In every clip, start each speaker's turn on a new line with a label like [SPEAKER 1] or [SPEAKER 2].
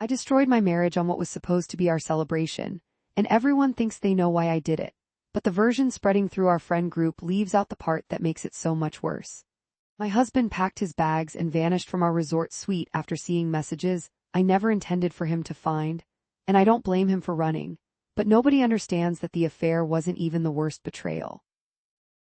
[SPEAKER 1] I destroyed my marriage on what was supposed to be our celebration, and everyone thinks they know why I did it. But the version spreading through our friend group leaves out the part that makes it so much worse. My husband packed his bags and vanished from our resort suite after seeing messages I never intended for him to find, and I don't blame him for running, but nobody understands that the affair wasn't even the worst betrayal.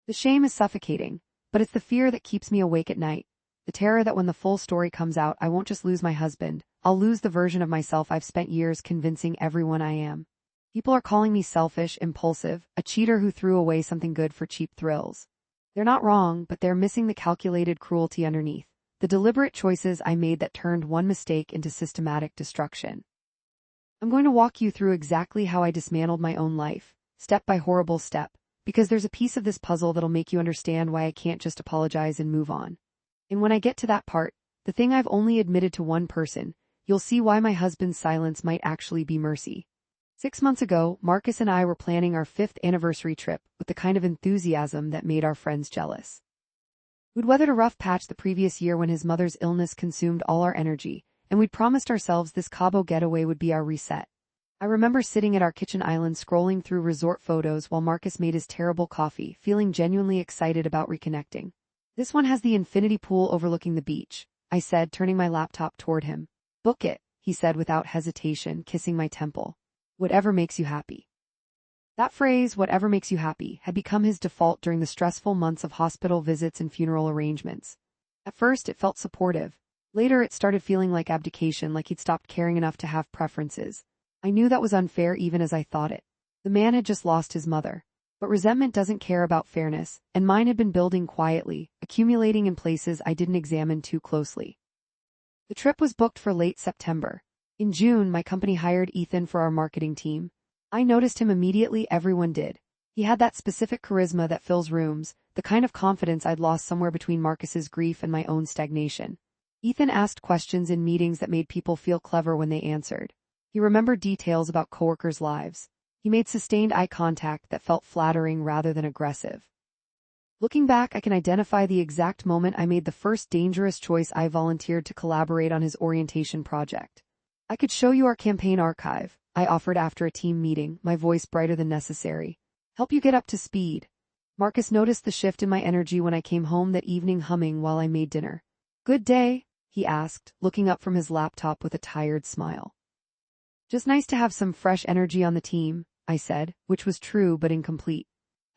[SPEAKER 1] The shame is suffocating, but it's the fear that keeps me awake at night, the terror that when the full story comes out I won't just lose my husband, I'll lose the version of myself I've spent years convincing everyone I am. People are calling me selfish, impulsive, a cheater who threw away something good for cheap thrills. They're not wrong, but they're missing the calculated cruelty underneath, the deliberate choices I made that turned one mistake into systematic destruction. I'm going to walk you through exactly how I dismantled my own life, step by horrible step, because there's a piece of this puzzle that'll make you understand why I can't just apologize and move on. And when I get to that part, the thing I've only admitted to one person, you'll see why my husband's silence might actually be mercy. 6 months ago, Marcus and I were planning our 5th anniversary trip with the kind of enthusiasm that made our friends jealous. We'd weathered a rough patch the previous year when his mother's illness consumed all our energy, and we'd promised ourselves this Cabo getaway would be our reset. I remember sitting at our kitchen island scrolling through resort photos while Marcus made his terrible coffee, feeling genuinely excited about reconnecting. "This one has the infinity pool overlooking the beach," I said, turning my laptop toward him. "Book it," he said without hesitation, kissing my temple. "Whatever makes you happy." That phrase, "whatever makes you happy," had become his default during the stressful months of hospital visits and funeral arrangements. At first, it felt supportive. Later, it started feeling like abdication, like he'd stopped caring enough to have preferences. I knew that was unfair even as I thought it. The man had just lost his mother. But resentment doesn't care about fairness, and mine had been building quietly, accumulating in places I didn't examine too closely. The trip was booked for late September. In June, my company hired Ethan for our marketing team. I noticed him immediately, everyone did. He had that specific charisma that fills rooms, the kind of confidence I'd lost somewhere between Marcus's grief and my own stagnation. Ethan asked questions in meetings that made people feel clever when they answered. He remembered details about coworkers' lives. He made sustained eye contact that felt flattering rather than aggressive. Looking back, I can identify the exact moment I made the first dangerous choice. I volunteered to collaborate on his orientation project. "I could show you our campaign archive," I offered after a team meeting, my voice brighter than necessary. "Help you get up to speed." Marcus noticed the shift in my energy when I came home that evening, humming while I made dinner. "Good day?" he asked, looking up from his laptop with a tired smile. "Just nice to have some fresh energy on the team," I said, which was true but incomplete.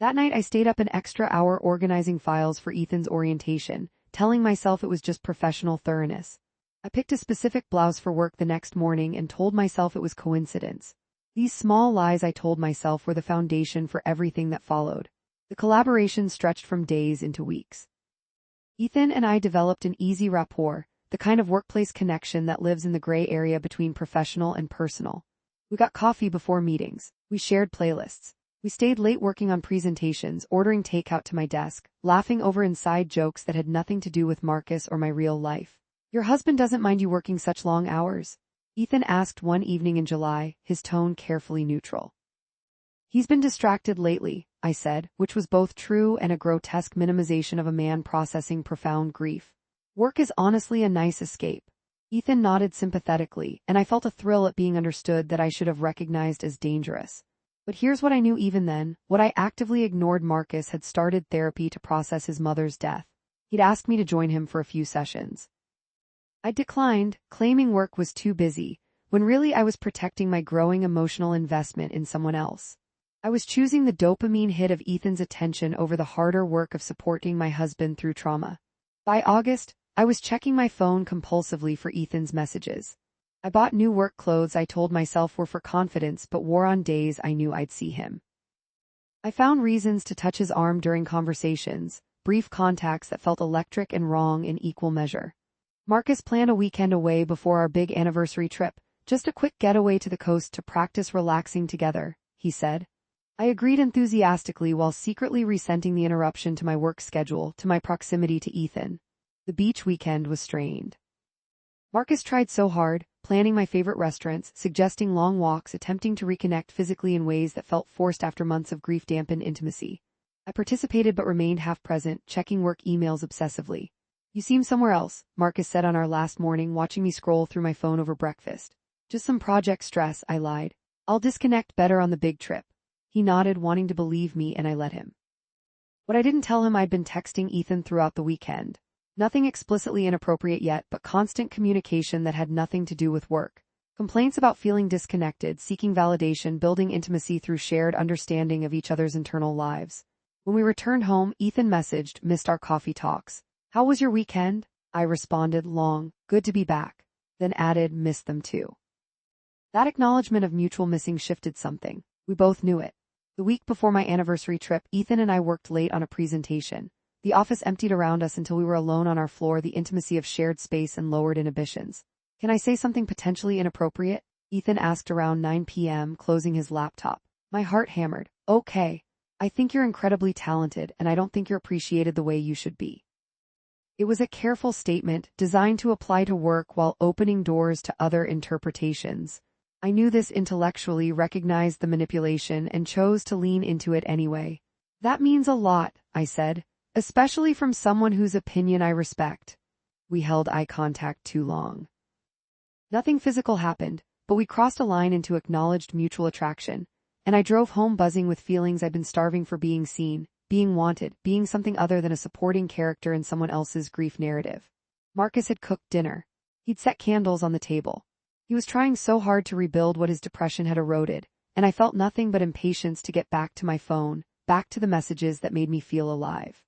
[SPEAKER 1] That night I stayed up an extra hour organizing files for Ethan's orientation, telling myself it was just professional thoroughness. I picked a specific blouse for work the next morning and told myself it was coincidence. These small lies I told myself were the foundation for everything that followed. The collaboration stretched from days into weeks. Ethan and I developed an easy rapport, the kind of workplace connection that lives in the gray area between professional and personal. We got coffee before meetings. We shared playlists. We stayed late working on presentations, ordering takeout to my desk, laughing over inside jokes that had nothing to do with Marcus or my real life. "Your husband doesn't mind you working such long hours?" Ethan asked one evening in July, his tone carefully neutral. "He's been distracted lately," I said, which was both true and a grotesque minimization of a man processing profound grief. "Work is honestly a nice escape." Ethan nodded sympathetically, and I felt a thrill at being understood that I should have recognized as dangerous. But here's what I knew even then, what I actively ignored. Marcus had started therapy to process his mother's death. He'd asked me to join him for a few sessions. I declined, claiming work was too busy, when really I was protecting my growing emotional investment in someone else. I was choosing the dopamine hit of Ethan's attention over the harder work of supporting my husband through trauma. By August, I was checking my phone compulsively for Ethan's messages. I bought new work clothes I told myself were for confidence but wore on days I knew I'd see him. I found reasons to touch his arm during conversations, brief contacts that felt electric and wrong in equal measure. Marcus planned a weekend away before our big anniversary trip, just a quick getaway to the coast to practice relaxing together, he said. I agreed enthusiastically while secretly resenting the interruption to my work schedule, to my proximity to Ethan. The beach weekend was strained. Marcus tried so hard, planning my favorite restaurants, suggesting long walks, attempting to reconnect physically in ways that felt forced after months of grief-dampened intimacy. I participated but remained half-present, checking work emails obsessively. "You seem somewhere else," Marcus said on our last morning, watching me scroll through my phone over breakfast. Just some project stress, I lied. I'll disconnect better on the big trip. He nodded, wanting to believe me, and I let him. What I didn't tell him, I'd been texting Ethan throughout the weekend. Nothing explicitly inappropriate yet, but constant communication that had nothing to do with work. Complaints about feeling disconnected, seeking validation, building intimacy through shared understanding of each other's internal lives. When we returned home, Ethan messaged, "Missed our coffee talks. How was your weekend?" I responded, "Long, good to be back." Then added, "Missed them too." That acknowledgement of mutual missing shifted something. We both knew it. The week before my anniversary trip, Ethan and I worked late on a presentation. The office emptied around us until we were alone on our floor, the intimacy of shared space and lowered inhibitions. "Can I say something potentially inappropriate?" Ethan asked around 9 p.m., closing his laptop. My heart hammered. "Okay. I think you're incredibly talented, and I don't think you're appreciated the way you should be." It was a careful statement, designed to apply to work while opening doors to other interpretations. I knew this intellectually, recognized the manipulation, and chose to lean into it anyway. "That means a lot," I said, "especially from someone whose opinion I respect." We held eye contact too long. Nothing physical happened, but we crossed a line into acknowledged mutual attraction, and I drove home buzzing with feelings I'd been starving for: being seen, being wanted, being something other than a supporting character in someone else's grief narrative. Marcus had cooked dinner. He'd set candles on the table. He was trying so hard to rebuild what his depression had eroded, and I felt nothing but impatience to get back to my phone, back to the messages that made me feel alive.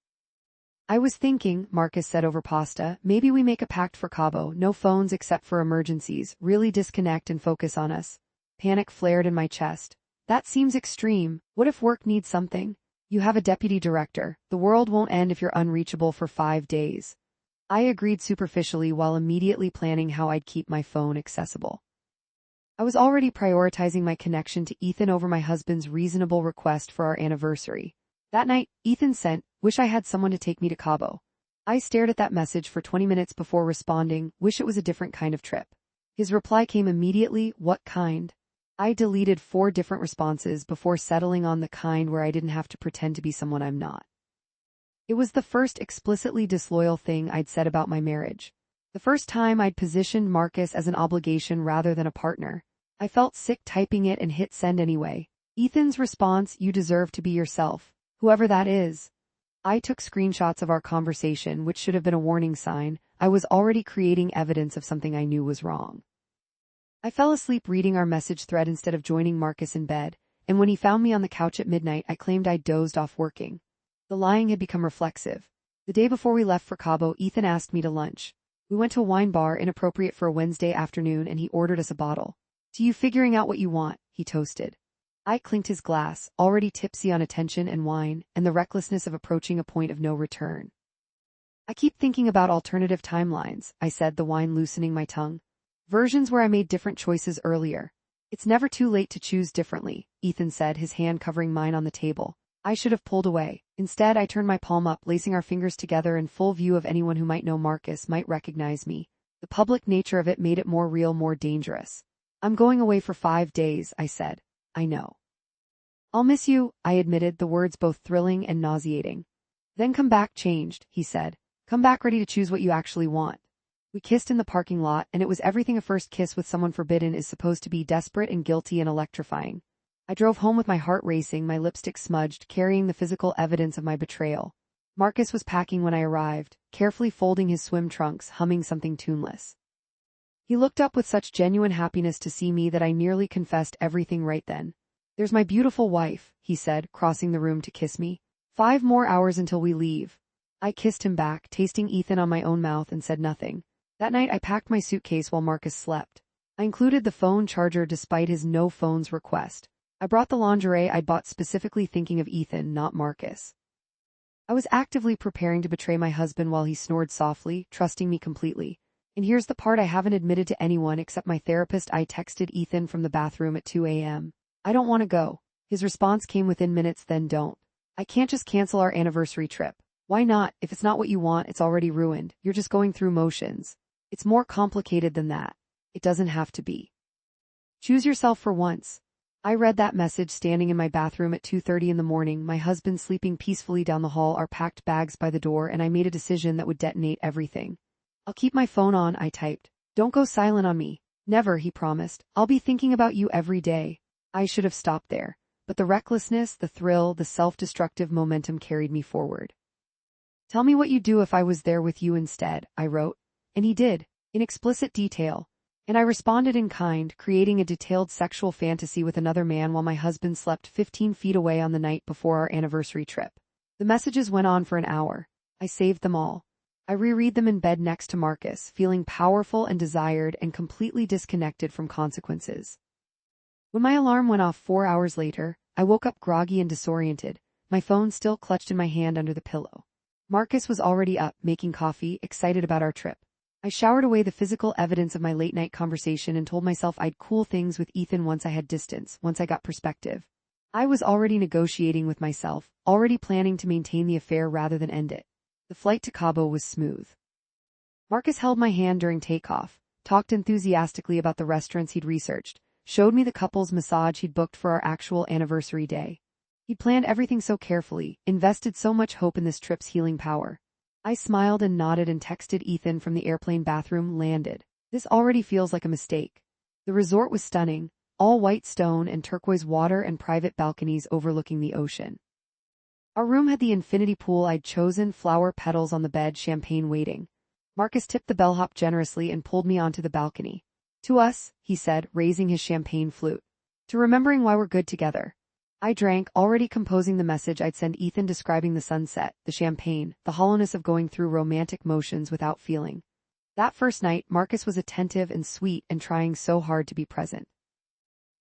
[SPEAKER 1] "I was thinking," Marcus said over pasta, "maybe we make a pact for Cabo, no phones except for emergencies, really disconnect and focus on us." Panic flared in my chest. "That seems extreme. What if work needs something? You have a deputy director. The world won't end if you're unreachable for 5 days." I agreed superficially while immediately planning how I'd keep my phone accessible. I was already prioritizing my connection to Ethan over my husband's reasonable request for our anniversary. That night, Ethan sent, "Wish I had someone to take me to Cabo." I stared at that message for 20 minutes before responding, "Wish it was a different kind of trip." His reply came immediately, "What kind?" I deleted 4 different responses before settling on the kind where I didn't have to pretend to be someone I'm not. It was the first explicitly disloyal thing I'd said about my marriage. The first time I'd positioned Marcus as an obligation rather than a partner. I felt sick typing it and hit send anyway. Ethan's response, "You deserve to be yourself, whoever that is." I took screenshots of our conversation, which should have been a warning sign. I was already creating evidence of something I knew was wrong. I fell asleep reading our message thread instead of joining Marcus in bed, and when he found me on the couch at midnight, I claimed I'd dozed off working. The lying had become reflexive. The day before we left for Cabo, Ethan asked me to lunch. We went to a wine bar, inappropriate for a Wednesday afternoon, and he ordered us a bottle. "To you figuring out what you want," he toasted. I clinked his glass, already tipsy on attention and wine, and the recklessness of approaching a point of no return. "I keep thinking about alternative timelines," I said, the wine loosening my tongue. "Versions where I made different choices earlier." "It's never too late to choose differently," Ethan said, his hand covering mine on the table. I should have pulled away. Instead, I turned my palm up, lacing our fingers together in full view of anyone who might know Marcus, might recognize me. The public nature of it made it more real, more dangerous. "I'm going away for 5 days," I said. "I know." "I'll miss you," I admitted, the words both thrilling and nauseating. "Then come back changed," he said. "Come back ready to choose what you actually want." We kissed in the parking lot, and it was everything a first kiss with someone forbidden is supposed to be: desperate and guilty and electrifying. I drove home with my heart racing, my lipstick smudged, carrying the physical evidence of my betrayal. Marcus was packing when I arrived, carefully folding his swim trunks, humming something tuneless. He looked up with such genuine happiness to see me that I nearly confessed everything right then. "There's my beautiful wife," he said, crossing the room to kiss me. 5 more hours until we leave." I kissed him back, tasting Ethan on my own mouth, and said nothing. That night I packed my suitcase while Marcus slept. I included the phone charger despite his no phones request. I brought the lingerie I'd bought specifically thinking of Ethan, not Marcus. I was actively preparing to betray my husband while he snored softly, trusting me completely. And here's the part I haven't admitted to anyone except my therapist. I texted Ethan from the bathroom at 2 a.m. "I don't want to go." His response came within minutes, "Then don't." "I can't just cancel our anniversary trip." "Why not? If it's not what you want, it's already ruined. You're just going through motions." "It's more complicated than that. It doesn't have to be. Choose yourself for once." I read that message standing in my bathroom at 2:30 in the morning, my husband sleeping peacefully down the hall, our packed bags by the door, and I made a decision that would detonate everything. "I'll keep my phone on," I typed. "Don't go silent on me." Never, he promised. I'll be thinking about you every day. I should have stopped there, but the recklessness, the thrill, the self-destructive momentum carried me forward. Tell me what you'd do if I was there with you instead, I wrote. And he did, in explicit detail. And I responded in kind, creating a detailed sexual fantasy with another man while my husband slept 15 feet away on the night before our anniversary trip. The messages went on for an hour. I saved them all. I reread them in bed next to Marcus, feeling powerful and desired and completely disconnected from consequences. When my alarm went off 4 hours later, I woke up groggy and disoriented, my phone still clutched in my hand under the pillow. Marcus was already up, making coffee, excited about our trip. I showered away the physical evidence of my late-night conversation and told myself I'd cool things with Ethan once I had distance, once I got perspective. I was already negotiating with myself, already planning to maintain the affair rather than end it. The flight to Cabo was smooth. Marcus held my hand during takeoff, talked enthusiastically about the restaurants he'd researched, showed me the couple's massage he'd booked for our actual anniversary day. He'd planned everything so carefully, invested so much hope in this trip's healing power. I smiled and nodded and texted Ethan from the airplane bathroom, landed. This already feels like a mistake. The resort was stunning, all white stone and turquoise water and private balconies overlooking the ocean. Our room had the infinity pool I'd chosen, flower petals on the bed, champagne waiting. Marcus tipped the bellhop generously and pulled me onto the balcony. To us, he said, raising his champagne flute. To remembering why we're good together. I drank, already composing the message I'd send Ethan describing the sunset, the champagne, the hollowness of going through romantic motions without feeling. That first night, Marcus was attentive and sweet and trying so hard to be present.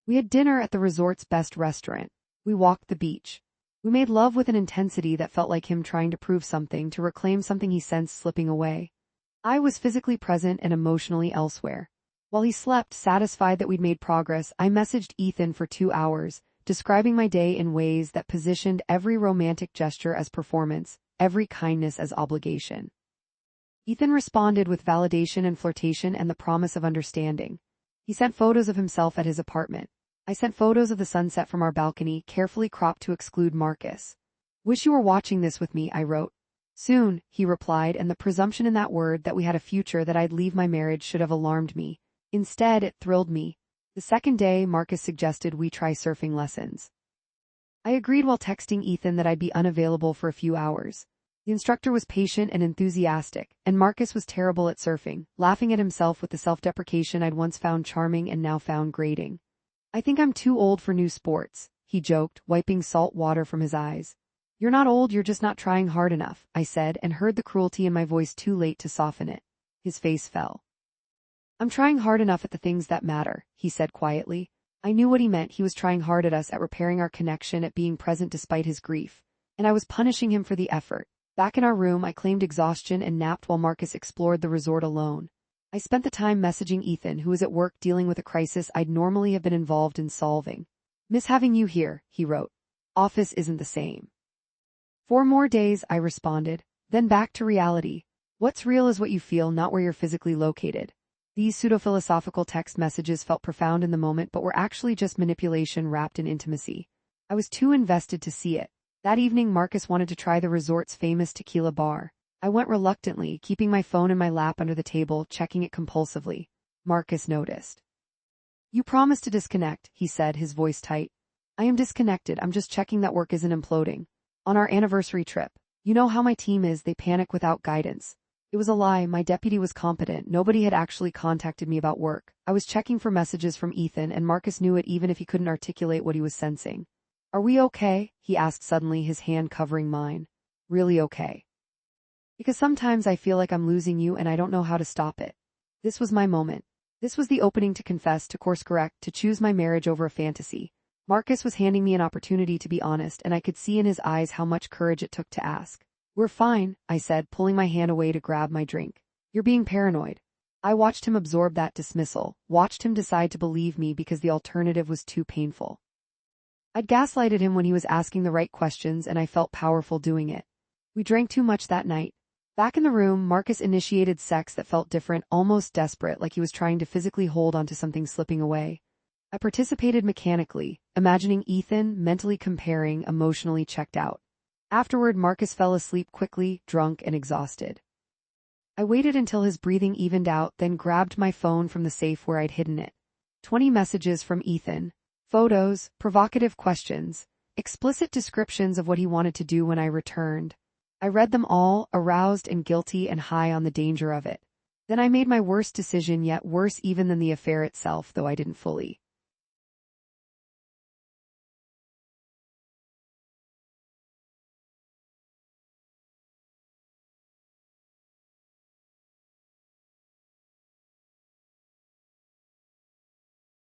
[SPEAKER 1] We had dinner at the resort's best restaurant. We walked the beach. We made love with an intensity that felt like him trying to prove something, to reclaim something he sensed slipping away. I was physically present and emotionally elsewhere. While he slept, satisfied that we'd made progress, I messaged Ethan for 2 hours, describing my day in ways that positioned every romantic gesture as performance, every kindness as obligation. Ethan responded with validation and flirtation and the promise of understanding. He sent photos of himself at his apartment. I sent photos of the sunset from our balcony, carefully cropped to exclude Marcus. Wish you were watching this with me, I wrote. Soon, he replied, and the presumption in that word that we had a future, that I'd leave my marriage, should have alarmed me. Instead, it thrilled me. The second day, Marcus suggested we try surfing lessons. I agreed while texting Ethan that I'd be unavailable for a few hours. The instructor was patient and enthusiastic, and Marcus was terrible at surfing, laughing at himself with the self-deprecation I'd once found charming and now found grating. I think I'm too old for new sports, he joked, wiping salt water from his eyes. You're not old, you're just not trying hard enough, I said, and heard the cruelty in my voice too late to soften it. His face fell. I'm trying hard enough at the things that matter, he said quietly. I knew what he meant. He was trying hard at us, at repairing our connection, at being present despite his grief. And I was punishing him for the effort. Back in our room, I claimed exhaustion and napped while Marcus explored the resort alone. I spent the time messaging Ethan, who was at work dealing with a crisis I'd normally have been involved in solving. Miss having you here, he wrote. Office isn't the same. 4 more days, I responded. Then back to reality. What's real is what you feel, not where you're physically located. These pseudo-philosophical text messages felt profound in the moment, but were actually just manipulation wrapped in intimacy. I was too invested to see it. That evening, Marcus wanted to try the resort's famous tequila bar. I went reluctantly, keeping my phone in my lap under the table, checking it compulsively. Marcus noticed. You promised to disconnect, he said, his voice tight. I am disconnected, I'm just checking that work isn't imploding. On our anniversary trip. You know how my team is, they panic without guidance. It was a lie, my deputy was competent, nobody had actually contacted me about work. I was checking for messages from Ethan, and Marcus knew it even if he couldn't articulate what he was sensing. Are we okay? He asked suddenly, his hand covering mine. Really okay. Because sometimes I feel like I'm losing you and I don't know how to stop it. This was my moment. This was the opening to confess, to course correct, to choose my marriage over a fantasy. Marcus was handing me an opportunity to be honest, and I could see in his eyes how much courage it took to ask. We're fine, I said, pulling my hand away to grab my drink. You're being paranoid. I watched him absorb that dismissal, watched him decide to believe me because the alternative was too painful. I'd gaslighted him when he was asking the right questions, and I felt powerful doing it. We drank too much that night. Back in the room, Marcus initiated sex that felt different, almost desperate, like he was trying to physically hold onto something slipping away. I participated mechanically, imagining Ethan, mentally comparing, emotionally checked out. Afterward, Marcus fell asleep quickly, drunk and exhausted. I waited until his breathing evened out, then grabbed my phone from the safe where I'd hidden it. 20 messages from Ethan. Photos, provocative questions, explicit descriptions of what he wanted to do when I returned. I read them all, aroused and guilty and high on the danger of it. Then I made my worst decision, yet worse even than the affair itself, though I didn't fully